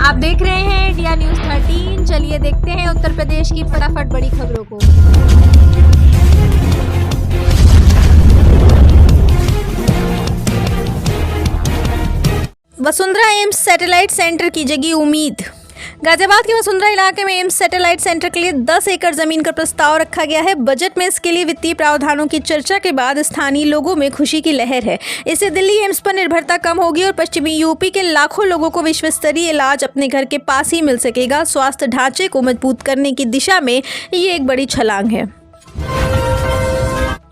आप देख रहे हैं इंडिया न्यूज 13। चलिए देखते हैं उत्तर प्रदेश की फटाफट बड़ी खबरों को। वसुंधरा एम्स सैटेलाइट सेंटर की जगी उम्मीद। गाजियाबाद के वसुंधरा इलाके में एम्स सैटेलाइट सेंटर के लिए 10 एकड़ जमीन का प्रस्ताव रखा गया है। बजट में इसके लिए वित्तीय प्रावधानों की चर्चा के बाद स्थानीय लोगों में खुशी की लहर है। इससे दिल्ली एम्स पर निर्भरता कम होगी और पश्चिमी यूपी के लाखों लोगों को विश्व स्तरीय इलाज अपने घर के पास ही मिल सकेगा। स्वास्थ्य ढांचे को मजबूत करने की दिशा में ये एक बड़ी छलांग है।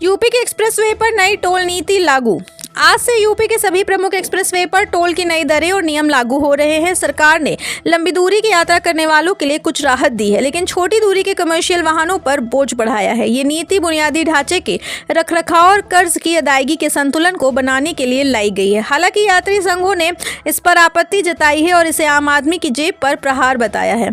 यूपी के एक्सप्रेसवे पर नई टोल नीति लागू। आज से यूपी के सभी प्रमुख एक्सप्रेसवे पर टोल की नई दरें और नियम लागू हो रहे हैं। सरकार ने लंबी दूरी की यात्रा करने वालों के लिए कुछ राहत दी है, लेकिन छोटी दूरी के कमर्शियल वाहनों पर बोझ बढ़ाया है। ये नीति बुनियादी ढांचे के रखरखाव और कर्ज की अदायगी के संतुलन को बनाने के लिए लाई गई है। हालांकि यात्री संघों ने इस पर आपत्ति जताई है और इसे आम आदमी की जेब पर प्रहार बताया है।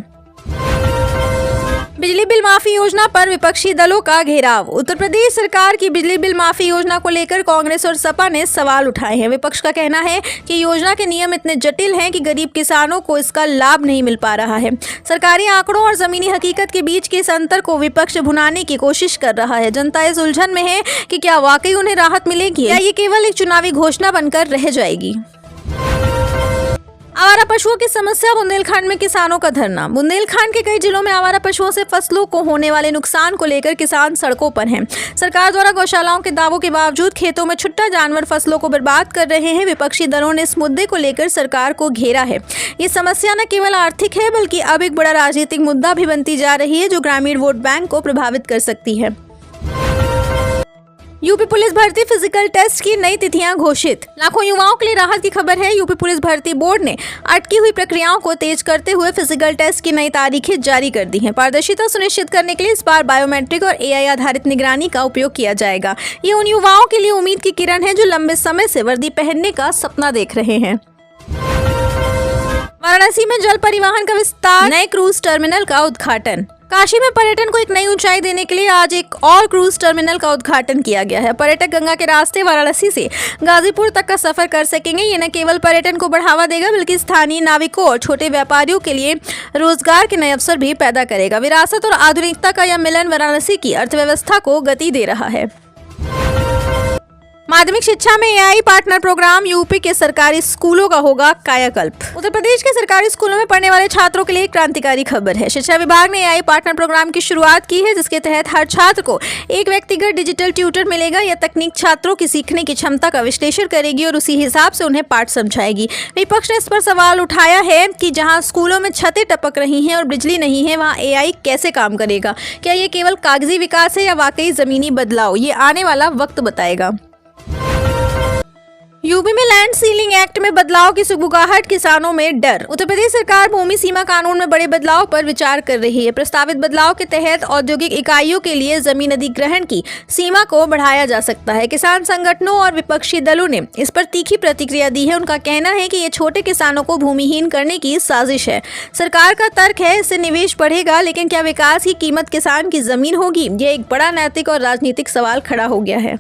बिजली बिल माफी योजना पर विपक्षी दलों का घेराव। उत्तर प्रदेश सरकार की बिजली बिल माफी योजना को लेकर कांग्रेस और सपा ने सवाल उठाए हैं। विपक्ष का कहना है कि योजना के नियम इतने जटिल हैं कि गरीब किसानों को इसका लाभ नहीं मिल पा रहा है। सरकारी आंकड़ों और जमीनी हकीकत के बीच के इस अंतर को विपक्ष भुनाने की कोशिश कर रहा है। जनता इस उलझन में है कि क्या वाकई उन्हें राहत मिलेगी या ये केवल एक चुनावी घोषणा बनकर रह जाएगी। आवारा पशुओं की समस्या, बुंदेलखंड में किसानों का धरना। बुंदेलखंड के कई जिलों में आवारा पशुओं से फसलों को होने वाले नुकसान को लेकर किसान सड़कों पर हैं। सरकार द्वारा गौशालाओं के दावों के बावजूद खेतों में छुट्टा जानवर फसलों को बर्बाद कर रहे हैं। विपक्षी दलों ने इस मुद्दे को लेकर सरकार को घेरा है। ये समस्या न केवल आर्थिक है बल्कि अब एक बड़ा राजनीतिक मुद्दा भी बनती जा रही है, जो ग्रामीण वोट बैंक को प्रभावित कर सकती है। यूपी पुलिस भर्ती फिजिकल टेस्ट की नई तिथियां घोषित। लाखों युवाओं के लिए राहत की खबर है। यूपी पुलिस भर्ती बोर्ड ने अटकी हुई प्रक्रियाओं को तेज करते हुए फिजिकल टेस्ट की नई तारीखें जारी कर दी हैं। पारदर्शिता सुनिश्चित करने के लिए इस बार बायोमेट्रिक और एआई आधारित निगरानी का उपयोग किया जाएगा। ये उन युवाओं के लिए उम्मीद की किरण है जो लंबे समय से वर्दी पहनने का सपना देख रहे हैं। वाराणसी में जल परिवहन का विस्तार, नए क्रूज टर्मिनल का उद्घाटन। काशी में पर्यटन को एक नई ऊंचाई देने के लिए आज एक और क्रूज टर्मिनल का उद्घाटन किया गया है। पर्यटक गंगा के रास्ते वाराणसी से गाजीपुर तक का सफर कर सकेंगे। ये न केवल पर्यटन को बढ़ावा देगा बल्कि स्थानीय नाविकों और छोटे व्यापारियों के लिए रोजगार के नए अवसर भी पैदा करेगा। विरासत और आधुनिकता का यह मिलन वाराणसी की अर्थव्यवस्था को गति दे रहा है। माध्यमिक शिक्षा में एआई पार्टनर प्रोग्राम, यूपी के सरकारी स्कूलों का होगा कायाकल्प। उत्तर प्रदेश के सरकारी स्कूलों में पढ़ने वाले छात्रों के लिए एक क्रांतिकारी खबर है। शिक्षा विभाग ने एआई पार्टनर प्रोग्राम की शुरुआत की है, जिसके तहत हर छात्र को एक व्यक्तिगत डिजिटल ट्यूटर मिलेगा। यह तकनीक छात्रों की सीखने की क्षमता का विश्लेषण करेगी और उसी हिसाब से उन्हें पाठ समझाएगी। विपक्ष ने इस पर सवाल उठाया है कि जहाँ स्कूलों में छतें टपक रही हैं और बिजली नहीं है, वहाँ एआई कैसे काम करेगा। क्या ये केवल कागजी विकास है या वाकई जमीनी बदलाव? ये आने वाला वक्त बताएगा। यूपी में लैंड सीलिंग एक्ट में बदलाव की सुगबुगाहट, किसानों में डर। उत्तर प्रदेश सरकार भूमि सीमा कानून में बड़े बदलाव पर विचार कर रही है। प्रस्तावित बदलाव के तहत औद्योगिक इकाइयों के लिए जमीन अधिग्रहण की सीमा को बढ़ाया जा सकता है। किसान संगठनों और विपक्षी दलों ने इस पर तीखी प्रतिक्रिया दी है। उनका कहना है कि ये छोटे किसानों को भूमिहीन करने की साजिश है। सरकार का तर्क है इससे निवेश बढ़ेगा, लेकिन क्या विकास की कीमत किसान की जमीन होगी? ये एक बड़ा नैतिक और राजनीतिक सवाल खड़ा हो गया है।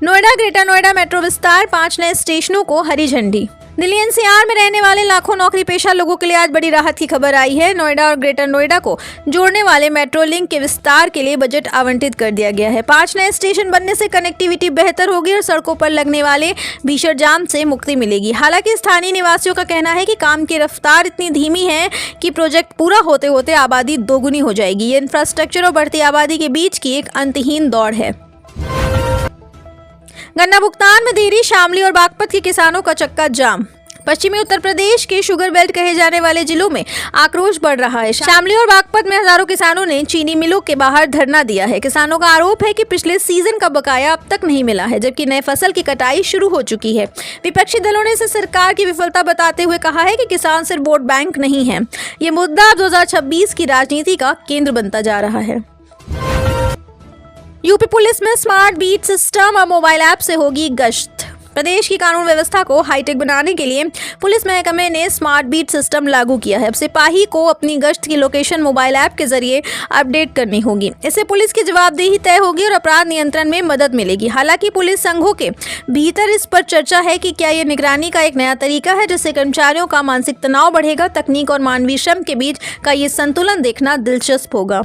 नोएडा ग्रेटर नोएडा मेट्रो विस्तार, 5 नए स्टेशनों को हरी झंडी। दिल्ली एनसीआर में रहने वाले लाखों नौकरी पेशा लोगों के लिए आज बड़ी राहत की खबर आई है। नोएडा और ग्रेटर नोएडा को जोड़ने वाले मेट्रो लिंक के विस्तार के लिए बजट आवंटित कर दिया गया है। 5 नए स्टेशन बनने से कनेक्टिविटी बेहतर होगी और सड़कों पर लगने वाले भीषण जाम से मुक्ति मिलेगी। हालांकि स्थानीय निवासियों का कहना है कि काम की रफ्तार इतनी धीमी है कि प्रोजेक्ट पूरा होते होते आबादी दोगुनी हो जाएगी। ये इंफ्रास्ट्रक्चर और बढ़ती आबादी के बीच की एक अंतहीन दौड़ है। गन्ना भुगतान में देरी, शामली और बागपत के किसानों का चक्का जाम। पश्चिमी उत्तर प्रदेश के शुगर बेल्ट कहे जाने वाले जिलों में आक्रोश बढ़ रहा है। शामली और बागपत में हजारों किसानों ने चीनी मिलों के बाहर धरना दिया है। किसानों का आरोप है कि पिछले सीजन का बकाया अब तक नहीं मिला है, जबकि नए फसल की कटाई शुरू हो चुकी है। विपक्षी दलों ने इसे सरकार की विफलता बताते हुए कहा है कि किसान सिर्फ वोट बैंक नहीं है। ये मुद्दा 2026 की राजनीति का केंद्र बनता जा रहा है। यूपी पुलिस में स्मार्ट बीट सिस्टम और मोबाइल ऐप से होगी गश्त। प्रदेश की कानून व्यवस्था को हाईटेक बनाने के लिए पुलिस महकमे ने स्मार्ट बीट सिस्टम लागू किया है। अब सिपाही को अपनी गश्त की लोकेशन मोबाइल ऐप के जरिए अपडेट करनी होगी। इससे पुलिस की जवाबदेही तय होगी और अपराध नियंत्रण में मदद मिलेगी। हालांकि पुलिस संघों के भीतर इस पर चर्चा है कि क्या ये निगरानी का एक नया तरीका है जिससे कर्मचारियों का मानसिक तनाव बढ़ेगा। तकनीक और मानवीय श्रम के बीच का ये संतुलन देखना दिलचस्प होगा।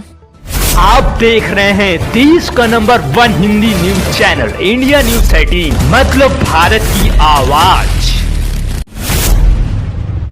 आप देख रहे हैं देश का number 1 Hindi news channel India news 13, मतलब भारत की आवाज।